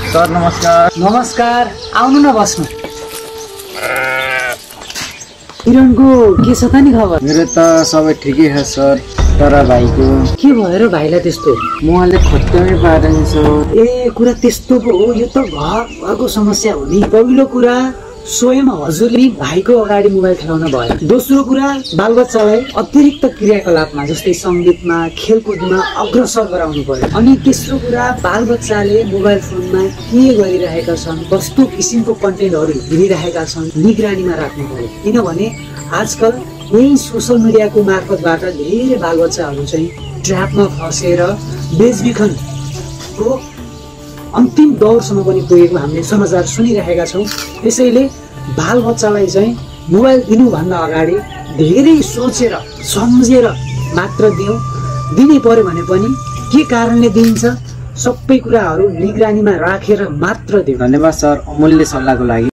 Sir नमस्कार। नमस्कार, आउनु न बस्नु। किरणको के छ त नि खबर? मेरो त सबै ठिकै छ सर, तर भाइको के भएर भाइलाई त्यस्तो? म अलि खत्तमै पारेन सर। ए कुरा त्यस्तो पो हो, यो त घरको समस्या हो नि। पहिलो कुरा स्वयं हजुरले भाइको अगाडि मोबाइल खेलाउन भयो। दोस्रो कुरा बालबच्चालाई अतिरिक्त क्रियाकलापमा जस्तै सङ्गीतमा खेलकुदमा अग्रसर गराउनु पर्यो। अनि तेस्रो कुरा बालबच्चाले मोबाइल फोनमा के गरिरहेका छन्, कस्तो किसिमको कन्टेन्टहरू हेरिरहेका छन् निगरानीमा राख्नु पर्यो। किनभने आजकल यही सोसल मिडियाको मार्फतबाट धेरै बालबच्चाहरू चाहिँ ट्र्यापमा फसेर बेचबिखनको अन्तिम दौरसम्म पनि पुगेको हामीले समाचार सुनिरहेका छौँ। त्यसैले बालबच्चालाई चाहिँ मोबाइल दिनुभन्दा अगाडि धेरै सोचेर सम्झेर मात्र दिनै पर्यो भने पनि के कारणले दिइन्छ सबै कुराहरू निगरानीमा राखेर मात्र दिउँ। धन्यवाद सर अमूल्य सल्लाहको लागि।